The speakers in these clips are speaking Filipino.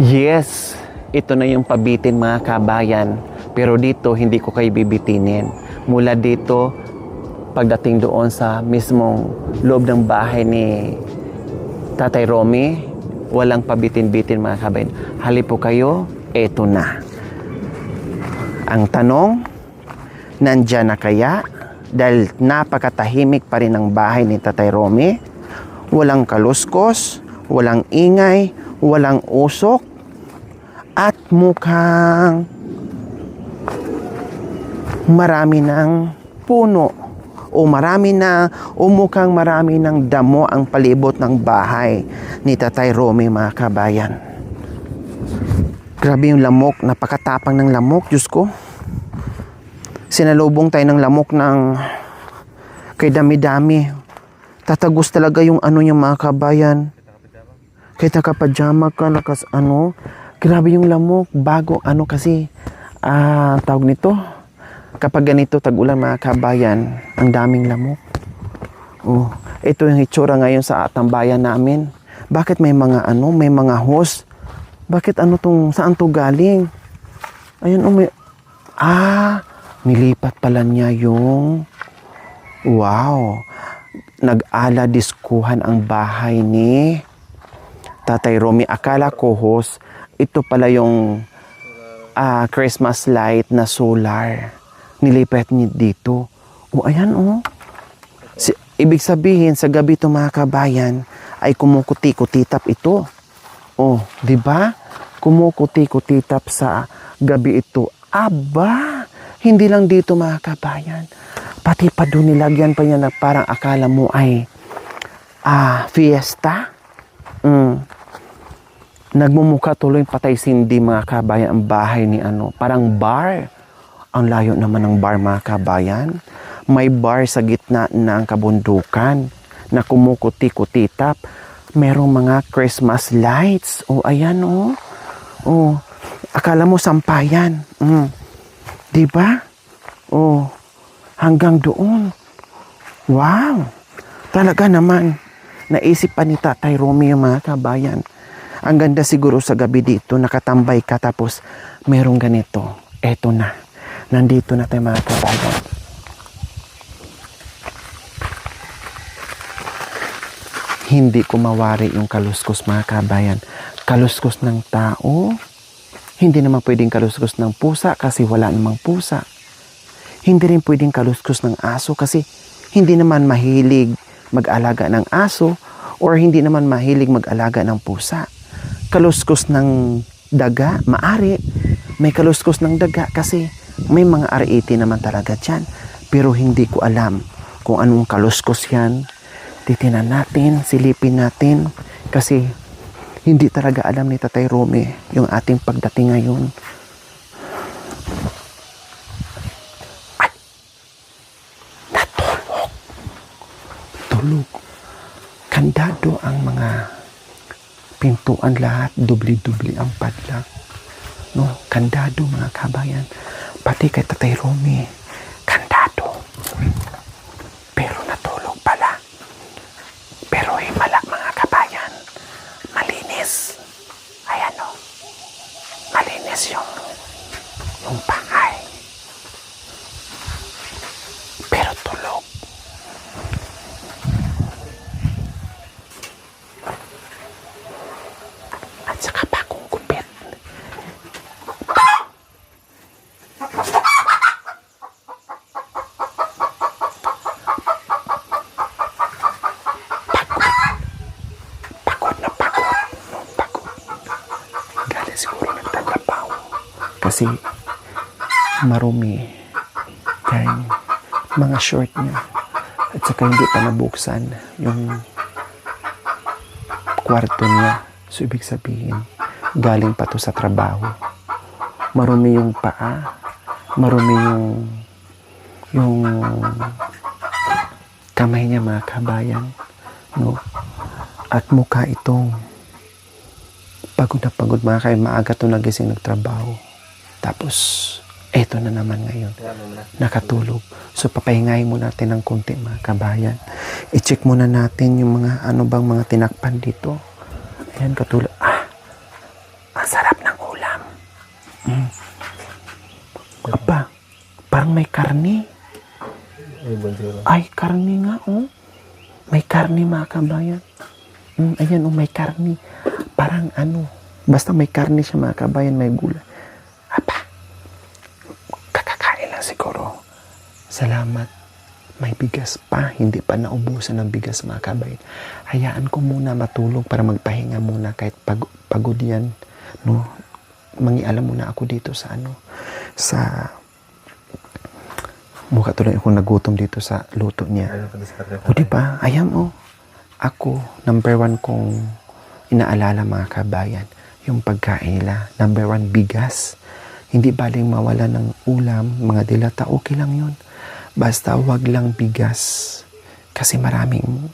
Yes, ito na yung pabitin mga kabayan. Pero dito, hindi ko kayo bibitinin. Mula dito, pagdating doon sa mismong loob ng bahay ni Tatay Romy, walang pabitin-bitin mga kabayan. Halip po kayo, eto na. Ang tanong, nandyan na kaya? Dahil napakatahimik pa rin ang bahay ni Tatay Romy. Walang kaluskos, walang ingay, walang usok, at mukhang marami ng puno o mukhang marami ng damo ang palibot ng bahay ni Tatay Romy mga kabayan. Grabe yung lamok, napakatapang ng lamok, Diyos ko. Sinalubong tayo ng lamok ng kay dami-dami. Tatagos talaga yung ano niya mga kabayan. Kahit naka-pajama ka, grabe yung lamok, bago, kasi, tawag nito, kapag ganito, tag-ulan mga kabayan, ang daming lamok. Oh, ito yung itsura ngayon sa tambayan namin. Bakit may mga hose? Bakit saan to galing? Ayun, nilipat pala niya yung, wow, nag-ala diskuhan ang bahay ni Tatay Romy. Akala ko, host, ito pala yung Christmas light na solar. Nilipat niya dito. Ayan, ibig sabihin, sa gabi ito mga kabayan, ay kumukuti-kutitap ito. Di ba? Kumukuti-kutitap sa gabi ito. Aba, hindi lang dito mga kabayan. Pati pa doon nilagyan pa niya na parang akala mo ay fiesta. Nagmumukha tuloy patay sindi mga kabayan ang bahay ni parang bar. Ang layo naman ng bar mga kabayan. May bar sa gitna ng kabundukan na kumukuti-kutitap. Merong mga Christmas lights. Ayan akala mo sampayan. Diba? Hanggang doon. Wow. Talaga naman. Naisip pa ni Tatay Romy yung mga kabayan. Ang ganda siguro sa gabi dito, nakatambay ka tapos merong ganito. Eto na. Nandito na tayo mga kabayan. Hindi ko mawari yung kaluskos mga kabayan. Kaluskos ng tao. Hindi naman pwedeng kaluskos ng pusa kasi wala namang pusa. Hindi rin pwedeng kaluskos ng aso kasi hindi naman mahilig mag-alaga ng aso or hindi naman mahilig mag-alaga ng pusa. Kaluskos ng daga, maari. May kaluskos ng daga kasi may mga R80 naman talaga dyan. Pero hindi ko alam kung anong kaluskos yan. Titinan natin, silipin natin kasi hindi talaga alam ni Tatay Romy yung ating pagdating ngayon. Tulog. Kandado ang mga pintuan lahat, dubli-dubli ang padlock. Kandado mga kabayan. Pati kay Tatay Romy, kandado. Pero natulog pala. Pero himala mga kabayan. Malinis. Ayan malinis yung bahay. Pero tulog. At saka bagong gupit. Pagod. Galing siguro nagtatapaw. Kasi marumi. Kaya mga short niya. At saka hindi pa nabuksan yung kwarto niya. So, ibig sabihin, galing pa to sa trabaho. Marumi yung paa. Marumi yung kamay niya mga kabayan. At mukha itong pagod na pagod mga kabayan. Maaga to nagising nagtrabaho. Tapos, eto na naman ngayon. Nakatulog. So, papahingayin mo natin ng konti mga kabayan. I-check muna natin yung mga bang mga tinakpan dito. Ayan, katulad. Asa Parang may karne. Ay, karne nga, oh. May karne, mga kabayan. Ayan, oh, may karne. Parang ano, basta may karne siya, mga kabayan, may gulay. Apa, kakakain lang siguro. Salamat. May bigas pa, hindi pa naubusan ng bigas, mga kabayan. Hayaan ko muna matulog para magpahinga muna kahit pagod yan. No? Mangialam muna ako dito sa mukha tuloy akong nagutom dito sa luto niya. O diba? Ayan, oh. Ako, number 1 kong inaalala, mga kabayan, yung pagkain nila. Number 1, bigas. Hindi baling mawala ng ulam, mga dilata, okay lang yun. Basta wag lang bigas. Kasi maraming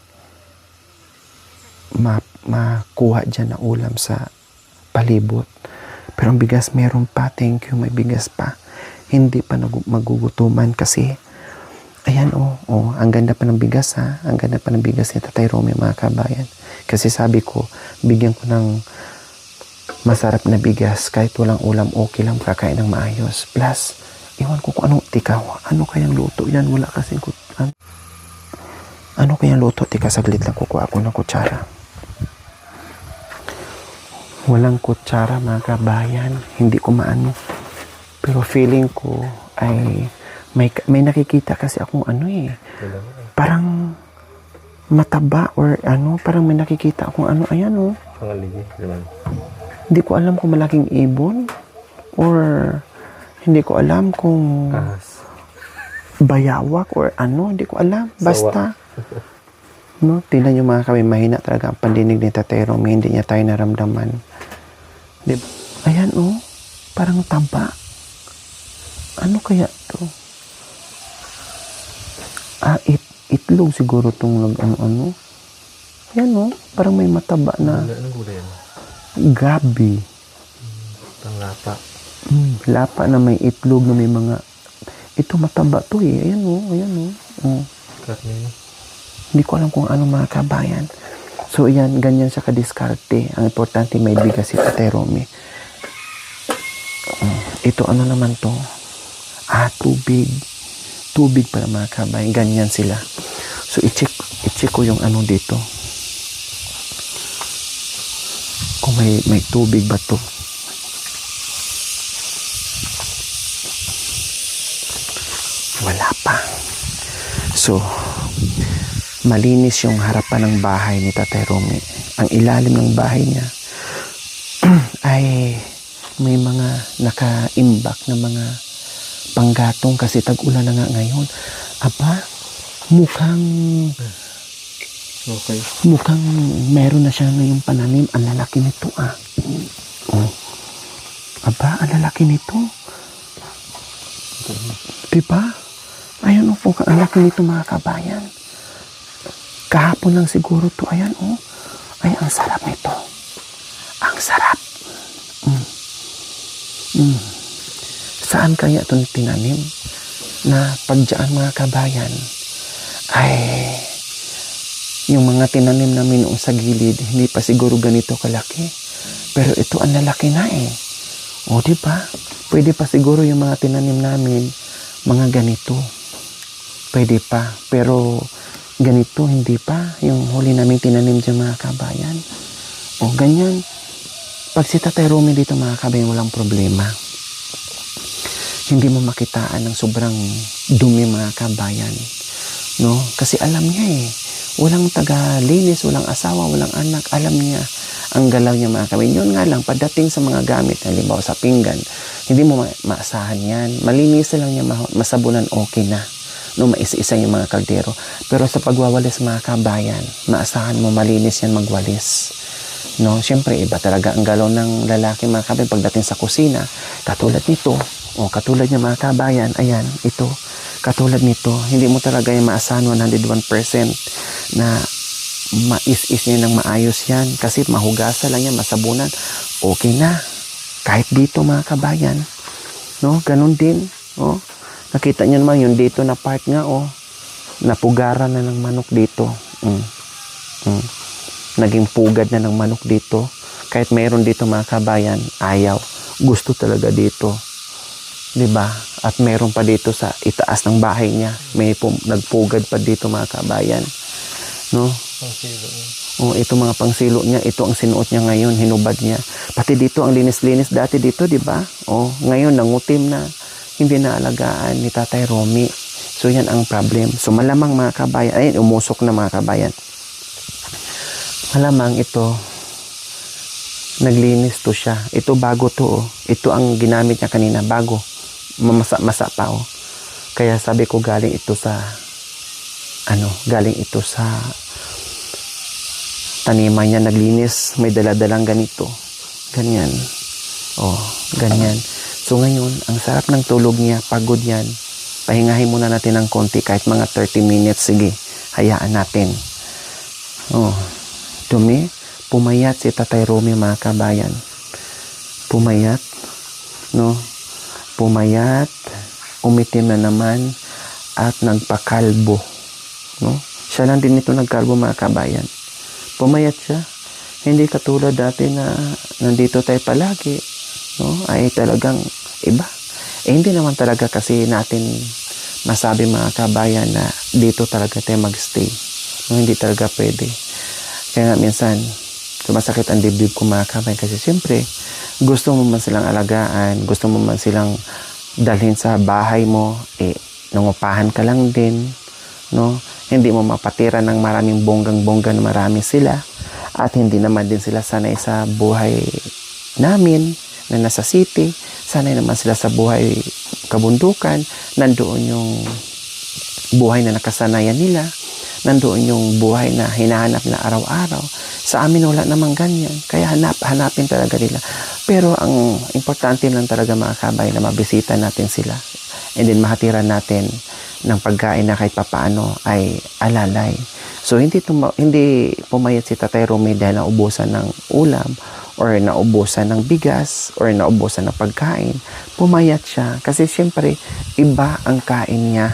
makuha dyan na ulam sa palibot. Pero ang bigas meron pa, thank you, may bigas pa. Hindi pa magugutuman kasi ayan, ang ganda pa ng bigas, ha. Ang ganda pa ng bigas ni Tatay Romy, mga kabayan. Kasi sabi ko, bigyan ko ng masarap na bigas kahit walang ulam, okay lang, kakain ng maayos. Plus, iwan ko kung ano kayang luto yan. Wala kasing ano kayang luto? Tika, saglit lang, kukuha ako ng kutsara. Walang kutsara, mga kabayan. Hindi ko maano. Pero feeling ko ay may nakikita kasi akong parang mataba or parang may nakikita akong ayan, hindi ko alam kung malaking ibon or hindi ko alam kung bayawak or hindi ko alam. Basta, no, tingnan nyo, mga kami, mahina talaga ang pandinig ni Tatay Romy, hindi niya tayo naramdaman. Diba? Ayan, parang taba. Ano kaya to? Itlog siguro tong ano. Yan, parang may mataba na. Anong gulay yan? Gabi. Panglapa. Lapa na may itlog na may mga. Ito mataba to eh. Ayan, ayan. Karne, no? Hindi ko alam kung ano, mga kabayan. So, ayan, ganyan siya kadiskarte. Ang importante may bigas si Tatay Romy. Ito, ano naman to? Tubig. Tubig para, mga kabayan. Ganyan sila. So, i-check ko yung dito. Kung may tubig ba to. Wala pa. So, malinis yung harapan ng bahay ni Tatay Romy. Ang ilalim ng bahay niya ay may mga naka-imbak na mga panggatong kasi tag-ulan na nga ngayon. Aba, mukhang meron na siya ngayong pananim. Ang lalaki nito, Aba, ang lalaki nito. Diba? Ayun, ang laki nito, mga kabayan. Kahapon lang siguro to. Ayan, Ay, ang sarap nito. Ang sarap. Saan kaya itong tinanim? Na pagdyan, mga kabayan, ay yung mga tinanim namin noong sa gilid, hindi pa siguro ganito kalaki. Pero ito, ang lalaki na diba? Pwede pa siguro yung mga tinanim namin, mga ganito. Pwede pa. Pero ganito, hindi pa. Yung huli namin tinanim dyan, mga kabayan. Ganyan. Pag si Tatay Romy dito, mga kabayan, walang problema. Hindi mo makitaan ng sobrang dumi, mga kabayan. No? Kasi alam niya walang taga-linis, walang asawa, walang anak. Alam niya ang galaw niya, mga kabayan. Yun nga lang, pagdating sa mga gamit, halimbawa sa pinggan, hindi mo maasahan yan. Malinis lang niya, masabunan, okay na. No, maisa-isa yung mga kaldero. Pero sa pagwawalis, mga kabayan, maasahan mo, malinis yan magwalis. No, siyempre, iba talaga ang galaw ng lalaki, mga kabayan, pagdating sa kusina. Katulad nito, katulad niya, mga kabayan, ayan, ito, katulad nito, hindi mo talaga yung maasahan 101% na mais-is niya ng maayos yan. Kasi mahugasa lang yan, masabunan, okay na. Kahit dito, mga kabayan, no, ganun din, nakita niyo naman yung dito na part nga, napugaran na ng manok dito. Naging pugad na ng manok dito. Kahit mayroon dito, mga kabayan, ayaw. Gusto talaga dito. 'Di ba? At meron pa dito sa itaas ng bahay niya. May nagpugad pa dito mga kabayan. No? Ang silo niya. Oh, ito mga pangsilo niya, ito ang sinuot niya ngayon, hinubad niya. Pati dito ang linis-linis dati dito, 'di ba? Oh, ngayon nangutim na. Hindi na alagaan ni Tatay Romy. So yan ang problem. So malamang mga kabayan, ayun umusok na mga kabayan. Malamang ito naglinis to siya. Ito bago to, oh. Ito ang ginamit niya kanina, bago. Mamasa-masa pa, oh. Kaya sabi ko galing ito sa galing ito sa taniman niya, naglinis, may daladalang ganito. Ganyan. Oh, ganyan. So ngayon, ang sarap ng tulog niya, pagod yan. Pahingahin muna natin ng konti, kahit mga 30 minutes, sige. Hayaan natin. Oh, dumi. Pumayat si Tatay Romy mga kabayan. Pumayat, no? Pumayat, umitim na naman, at nagpakalbo, no? Siya lang din ito nagkalbo mga kabayan. Pumayat siya. Hindi katulad dati na nandito tayo palagi, no? Ay talagang iba. Hindi naman talaga kasi natin masabi mga kabayan na dito talaga tayo magstay. No, hindi talaga pwede. Kaya nga minsan, sumasakit ang dibdib ko mga kabayan kasi siyempre gusto mo man silang alagaan, gusto mo man silang dalhin sa bahay mo, nangupahan ka lang din, no? Hindi mo mapatira ng maraming bonggang-bongga na marami sila, at hindi naman din sila sanay sa buhay namin na nasa city. Sanay naman sila sa buhay kabundukan. Nandoon yung buhay na nakasanayan nila. Nandoon yung buhay na hinahanap na araw-araw. Sa amin wala namang ganyan. Kaya hanapin talaga nila. Pero ang importante lang talaga mga kabay na mabisita natin sila. And then mahatiran natin ng pagkain na kahit papaano ay alalay. So hindi pumayat si Tatay Romy dahil naubusan ng ulam or naubusan ng bigas or naubusan ng pagkain. Pumayat siya kasi siyempre iba ang kain niya.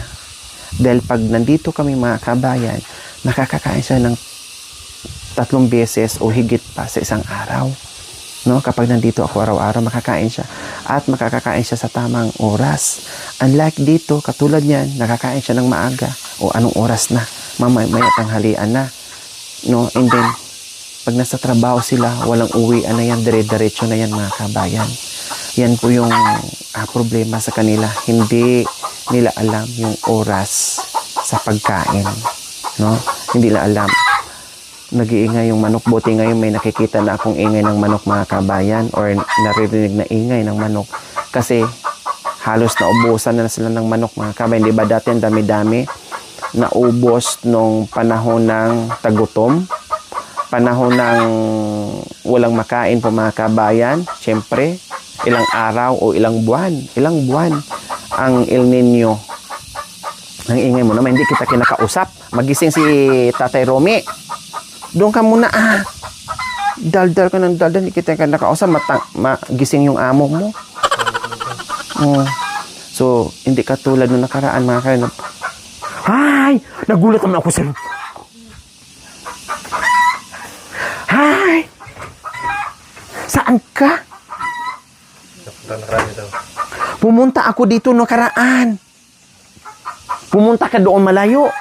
Dahil pag nandito kami mga kabayan, nakakakain siya ng 3 beses o higit pa sa isang araw. No? Kapag nandito ako araw-araw, makakain siya. At makakakain siya sa tamang oras. Unlike dito, katulad niyan, nakakain siya ng maaga. O anong oras na? Mamaya tanghalian na. No? And then, pag nasa trabaho sila, walang uwian na yan, dire-diretso na yan mga kabayan. Yan po yung problema sa kanila. Hindi nila alam yung oras sa pagkain. No? Hindi nila alam. Nag-iingay yung manok. Buti ngayon may nakikita na akong ingay ng manok mga kabayan or naririnig na ingay ng manok. Kasi halos naubusan na sila ng manok mga kabayan. Di ba dati ang dami-dami? Naubos nung panahon ng tagutom. Panahon ng walang makain po mga kabayan. Siyempre, ilang araw o ilang buwan ang El Nino. Ang ingay mo naman, hindi kita kinakausap. Magising si Tatay Romy. Doon ka muna, daldal ka ng daldal, hindi kita kinakausap. Magising yung amo mo. So, hindi katulad nung nakaraan mga kabayan. Hay! Nagulat naman ako sa'yo. Hay! Saan ka? Pumunta ako dito nakaraan. Pumunta ka doon malayo.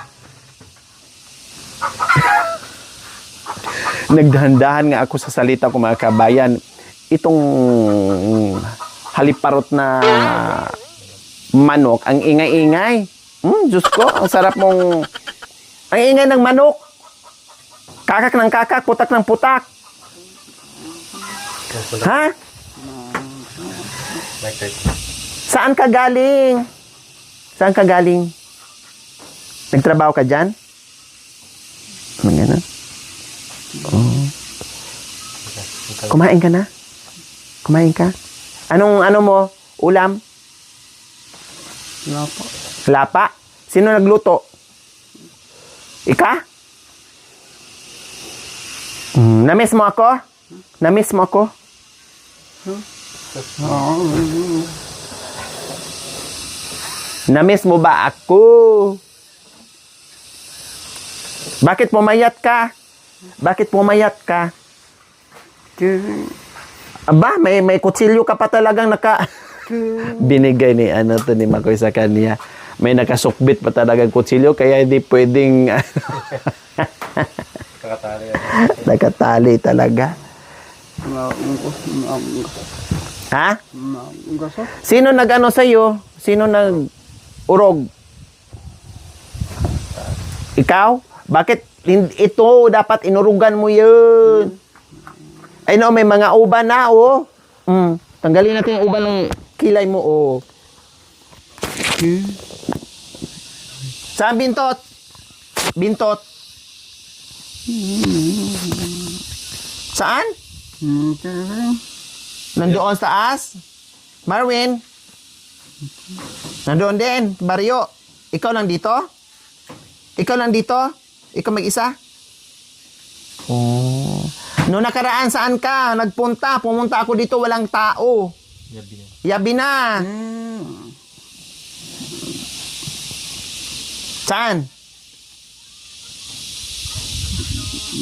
Nagdahan-dahan nga ako sa salita ko mga kabayan. Itong haliparot na manok, ang ingay-ingay. Diyos ko, ang sarap mong... Ang ingay ng manok. Kakak ng kakak, putak ng putak. Ha? Saan ka galing? Saan ka galing? Nagtrabaho ka dyan? Ano yan? Oh. Kumain ka na? Kumain ka? Ano mo? Ulam? Lapa. Lapa? Sino nagluto? Ika? Na-miss mo ako? Na-miss mo ako? Na-miss mo ba ako? Bakit pumayat ka? Bakit pumayat ka? Aba, may kutsilyo ka pa talagang Binigay ni ano to ni Makoy sa kanya. May nakasukbit pa talagang kutsilyo kaya hindi pwedeng Kakatali yan. nakatali talaga. Ha? Sino nag-ano sa'yo? Sino nag-urog? Ikaw? Bakit ito dapat inurugan mo yun? Ay no, may mga uban na, oh. Tanggalin natin yung uban ng kilay mo, oh. Saan bintot? Bintot? Saan? Nandoon sa taas? Marwin? Nandoon din, Baryo. Ikaw lang dito? Ikaw lang dito? Ikaw mag-isa? Oh. Noong nakaraan, saan ka? Nagpunta. Pumunta ako dito, walang tao. Yabi na. Yabi na. Saan?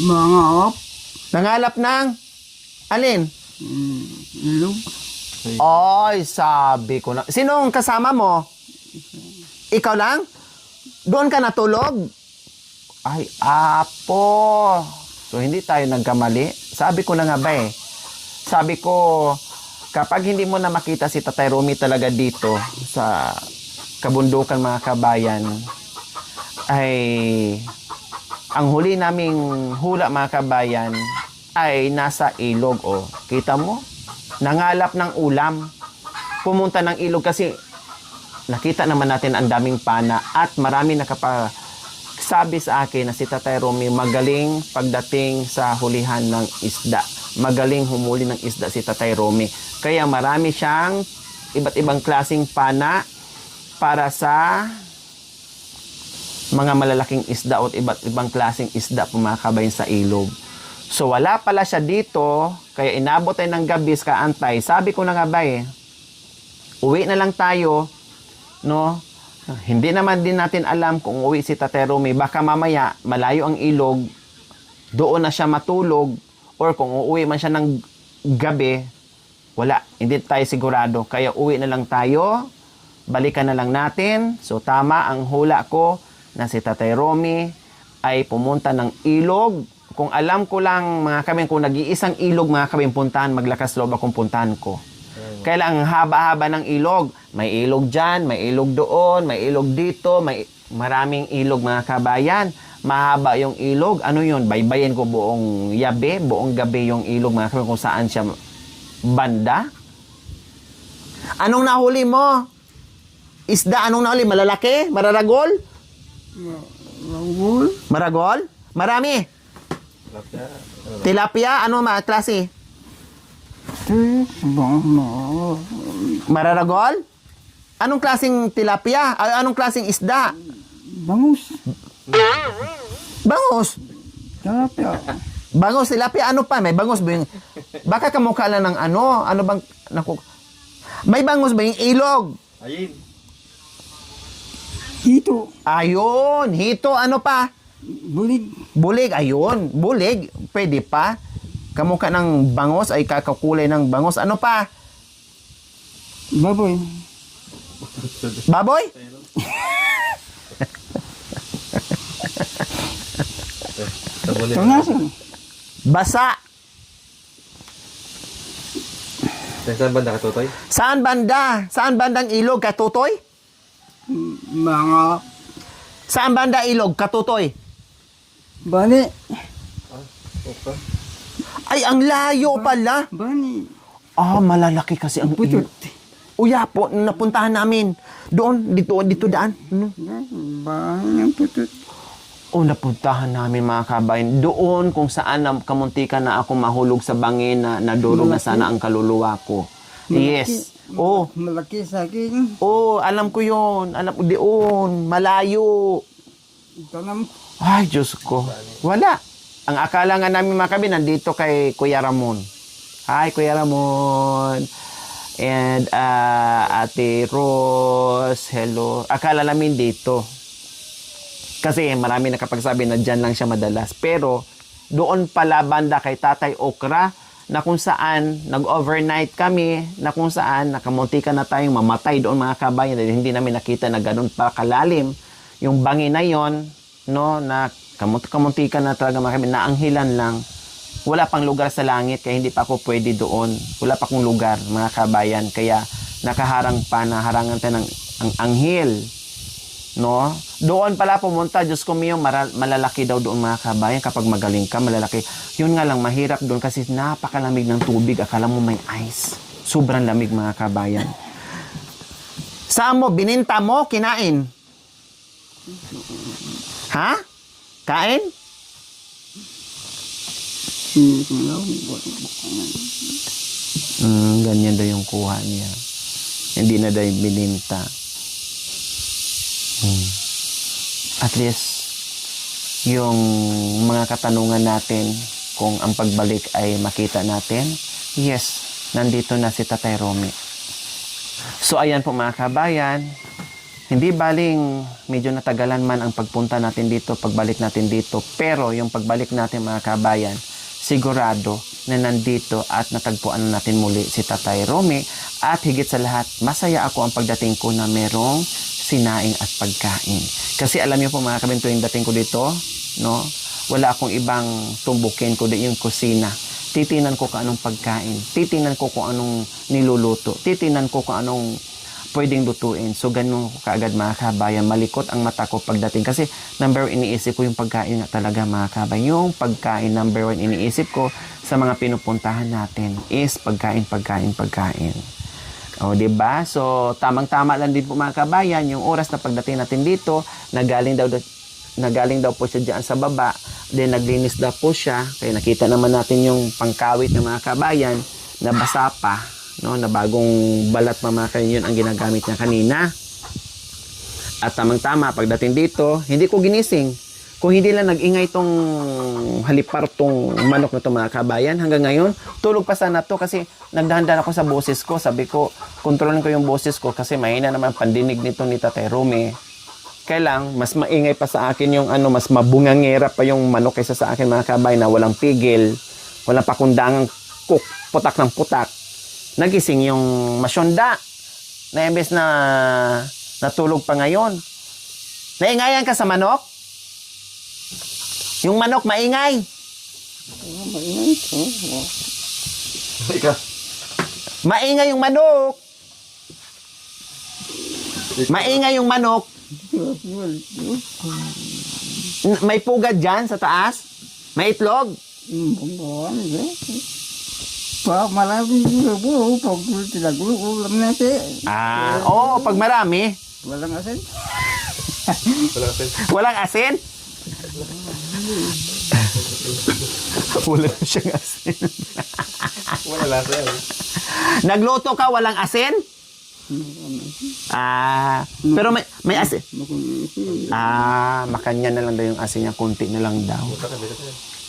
Mga Nangalap ng? Alin? ilog. Ay, sabi ko na. Sinong kasama mo? Ikaw lang? Doon ka natulog? Ay, apo. So, hindi tayo nagkamali. Sabi ko na nga ba eh. Sabi ko, kapag hindi mo na makita si Tatay Romy talaga dito sa kabundukan mga kabayan, ay ang huli naming hula mga kabayan ay nasa ilog. O, kita mo? Nangalap ng ulam. Pumunta ng ilog kasi nakita naman natin ang daming pana at marami nakapasabi sa akin na si Tatay Romy magaling pagdating sa hulihan ng isda. Magaling humuli ng isda si Tatay Romy. Kaya marami siyang iba't ibang klaseng pana para sa mga malalaking isda o iba't ibang klaseng isda pumakabayin sa ilog. So wala pala siya dito, kaya inabot tayo ng gabi sa kaantay. Sabi ko na nga ba eh, uwi na lang tayo, no? Hindi naman din natin alam kung uwi si Tatay Romy. Baka mamaya, malayo ang ilog, doon na siya matulog, or kung uuwi man siya ng gabi, wala, hindi tayo sigurado. Kaya uwi na lang tayo, balikan na lang natin. So tama ang hula ko na si Tatay Romy ay pumunta ng ilog. Kung alam ko lang mga kabin, kung nag-iisang ilog mga kabin puntahan, maglakas loob akong puntahan ko. Kaya lang haba-haba ng ilog. May ilog dyan, may ilog doon, may ilog dito, may maraming ilog mga kabayan. Mahaba yung ilog. Ano yun? Baybayin ko buong yabi, buong gabi yung ilog mga kabin kung saan siya banda. Anong nahuli mo? Isda, anong nahuli? Malalaki? Mararagol? Lagol. Maragol? Marami. Tilapia. Tilapia? Ano mga klase? Mararagol? Anong klaseng tilapia? Anong klaseng isda? Bangus. Bangus. Tilapia. Bangus, tilapia. Ano pa? May bangus ba yung... Baka kamukha lang ng ano? Ano bang... Naku... May bangus ba yung ilog? Ayun. Hito. Ayun. Hito. Ano pa? Bulig. Bulig. Ayun. Bulig. Pwede pa. Kamukha ng bangus ay kakakulay ng bangus. Ano pa? Baboy. Baboy? Tabulin. Tangasan. Basa. Saan banda ka, Totoy? Saan banda? Saan bandang ilog? Katutoy? Mga Saan banda ilog? Katutoy? bani. Okay. Ay, ang layo pala. Bani. Ah, malalaki kasi ang Putut. Uya po, napuntahan namin. Doon, dito daan. Ano? Bani ang putut. O, napuntahan namin mga kabayan. Doon kung saan kamuntikan na ako mahulog sa bangin na nadurog na sana ang kaluluwa ko. Yes. Oh, Malaki sa akin. oh, alam ko yon. Alam ko doon. Malayo. Tanam. Ay, Diyos ko. Wala. Ang akala nga namin mga kabayan, nandito kay Kuya Ramon. Hi, Kuya Ramon. And Ate Rose. Hello. Akala namin dito. Kasi marami nakapagsabi na dyan lang siya madalas. Pero doon pala banda kay Tatay Okra na kung saan nag-overnight kami, na kung saan nakamuntikan na tayong mamatay doon mga kabayan dahil hindi namin nakita na ganun pa kalalim yung bangi na yon, no, na kamuntikan na talaga mga kabayan, naanghilan lang. Wala pang lugar sa langit kaya hindi pa ako pwede doon. Wala pa akong lugar mga kabayan kaya nakaharang pa na harangan tayo ng ang anghel. No? Doon pala pumunta, Diyos ko miyo, malalaki daw doon mga kabayan. Kapag magaling ka, malalaki. Yun nga lang, mahirap doon kasi napakalamig ng tubig. Akala mo may ice. Sobrang lamig mga kabayan. Saan mo? Bininta mo? Kinain? Ha? Kain? Ganyan daw yung kuha niya. Hindi na daw bininta. At least, yung mga katanungan natin, kung ang pagbalik ay makita natin, yes, nandito na si Tatay Romy. So, ayan po mga kabayan, hindi baling medyo natagalan man ang pagpunta natin dito, pagbalik natin dito, pero yung pagbalik natin mga kabayan, sigurado na nandito at natagpuan natin muli si Tatay Romy at higit sa lahat, masaya ako ang pagdating ko na merong sinaing at pagkain. Kasi alam niyo po mga kabinto, yung dating ko dito, no, wala akong ibang tumbukin kundi yung kusina. Titinan ko kung anong pagkain, titinan ko kung anong niluluto, titinan ko kung anong pwedeng lutuin. So, ganun ko kaagad mga kabayan. Malikot ang mata ko pagdating. Kasi, number one, iniisip ko yung pagkain nga talaga mga kabayan. Yung pagkain, number one, iniisip ko sa mga pinupuntahan natin is pagkain. O, diba? So, tamang-tama lang din po mga kabayan. Yung oras na pagdating natin dito, nagaling daw po siya dyan sa baba. Then, naglinis daw po siya. Kaya nakita naman natin yung pangkawit ng mga kabayan na basa pa. No, na bagong balat mamakan yun ang ginagamit niya kanina. At tamang-tama, pagdating dito, hindi ko ginising. Kung hindi lang nag-ingay tong halipar tong manok na to mga kabayan, hanggang ngayon, tulog pa sana to kasi nagdahan-dahan ako sa boses ko. Sabi ko, kontrolin ko yung boses ko kasi mahina naman pandinig nito ni Tatay Romy. Kailang, mas maingay pa sa akin yung mas mabungangera pa yung manok kaysa sa akin mga kabayan na walang pigil, walang pakundangang putak ng putak. Nagising yung masyonda na imbes na natulog pa ngayon. Naingayan ka sa manok? Yung manok maingay. Maingay ko. Ika. Maingay yung manok. Maingay yung manok. May pugad dyan sa taas? May itlog? Maraming buo, pag ulam natin. Oo, pag marami. Walang asin. Walang asin. Walang asin? Wala na siyang asin. Wala lasa yan. Nagluto ka, walang asin? Pero may asin. Makanya na lang daw yung asin niya, kunti na lang daw.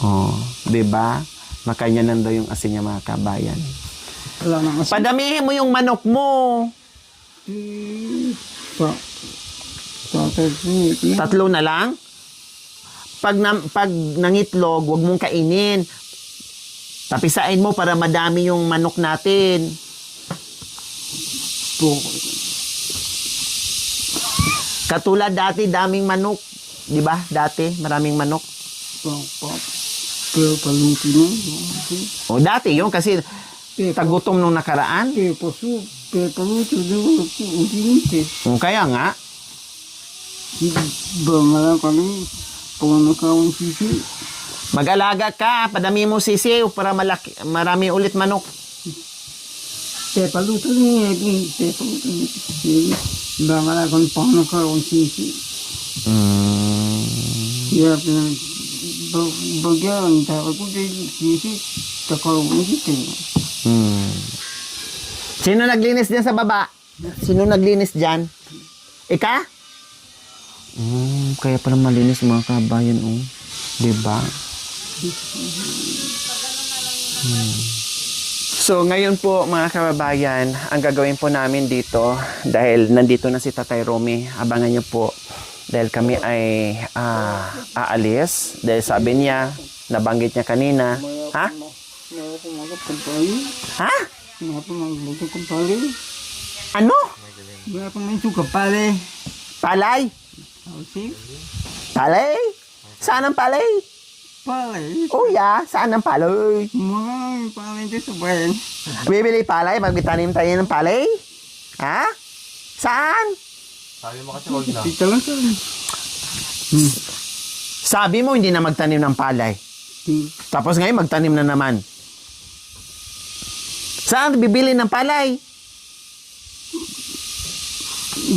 Oh, 'di ba? Makanya na daw yung asin niya mga kabayan. Wala nang asin. Padamihin mo yung manok mo. Tatlo na lang? Pag nangitlog, wag mong kainin. Tapisain mo para madami yung manok natin. Katulad dati, daming manok. Di ba? Dati, maraming manok. Pero paluto na. O dati yun kasi tagutom nung nakaraan. Pero paluto na. Kaya nga. Bangalan kami. Panganakawang sisi. Mag-alaga ka, padami mo sisiw para marami ulit manok. Pero paluto na. Bangalan kami panganakawang sisi. Kaya bagyan, tawag ko din sisi. Takawang sisi. Sino naglinis dyan sa baba? Sino naglinis dyan? Ika? Kaya pala malinis mga kabayan, oh. Diba? So, ngayon po mga kababayan, ang gagawin po namin dito, dahil nandito na si Tatay Romy, abangan niyo po, dahil kami ay aalis, dahil sabi niya, nabanggit niya kanina, ha? Wala pa magkakumpali. Ha? Wala pa magkakumpali. Ano? Wala pa magkakumpali. Palay? Kasi, Palay? Saan ang palay? palay. Kuya, saan ang palay? Mga palay dito sa bayan. Bibili palay? Magtanim tayo ng palay? Ha? Saan? Sabi mo kasi huwag na. Dito lang sa Sabi mo hindi na magtanim ng palay. Tapos ngayon magtanim na naman. Saan bibili ng palay?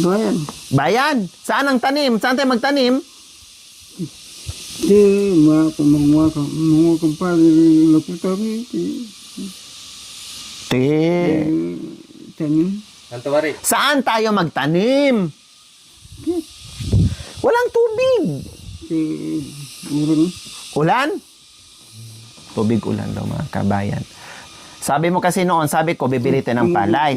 bayan. Bayan. Saan ang tanim? Saan tayo magtanim? Di, mga kumpali nakutari. Tanim. Antawari. Saan tayo magtanim? Walang tubig. Di, uran. Ulan? Tubig ulan daw mga kabayan. Sabi mo kasi noon, sabi ko, bibili tayo ng palay.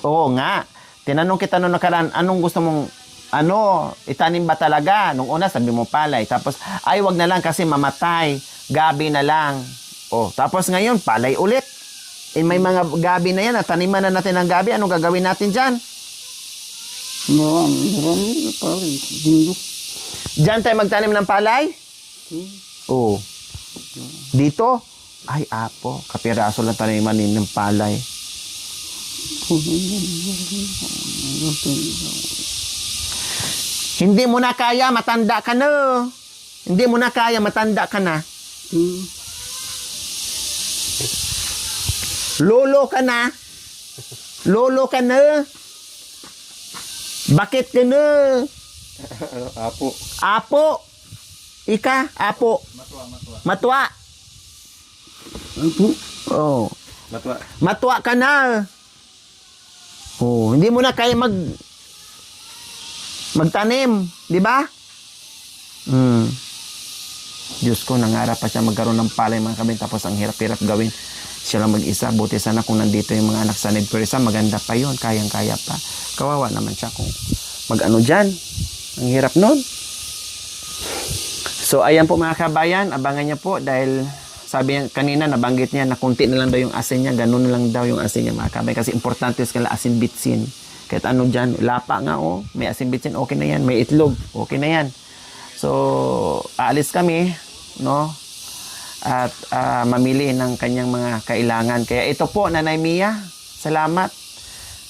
Oo nga. Tinanong kita noong nakaraan, anong gusto mong, itanim ba talaga? Nung una, sabi mo palay. Tapos, ay, wag na lang kasi mamatay. Gabi na lang. Oh, tapos ngayon, palay ulit. May mga gabi na yan. Taniman na natin ang gabi. Anong gagawin natin dyan? Marami palay. Dindok. Diyan tayo magtanim ng palay? Oo. Dito? Ay, apo. Kapiraso lang taniman ng palay. Hindi mo na kaya, matanda ka na. Hindi mo na kaya, matanda ka na. Lolo ka na. Lolo ka na. Bakit ka na? Apo. Apo. Ika, apo. Matwa. Apo. Oh. Matwa. Matwa ka na. Oh, hindi mo na kaya magtanim, di ba? Diyos ko, nangarap pa siya magkaroon ng palay mga kabin, tapos ang hirap-hirap gawin. Siya lang mag-isa. Buti sana kung nandito yung mga anak sa Nedperisa, maganda pa yon, kayang-kaya pa. Kawawa naman siya kung mag-ano dyan. Ang hirap nun. So, ayan po mga kabayan, abangan niya po dahil sabi niya kanina, nabanggit niya na kunti na lang daw yung asin niya, ganun na lang daw yung asin niya mga kabayan. Kasi importante is kala asin bitsin. Kahit ano dyan, lapa nga may asin bitsin, okay na yan. May itlog, okay na yan. So, aalis kami, no? At mamili ng kanyang mga kailangan. Kaya ito po, Nanay Mia, salamat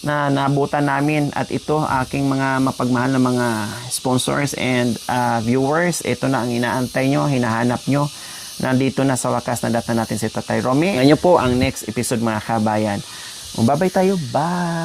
na naabutan namin. At ito, aking mga mapagmahal na mga sponsors and viewers. Ito na ang inaantay nyo, hinahanap nyo. Nandito na sa wakas na data natin si Tatay Romy. Ngayon po ang next episode mga kabayan. Babay tayo. Bye!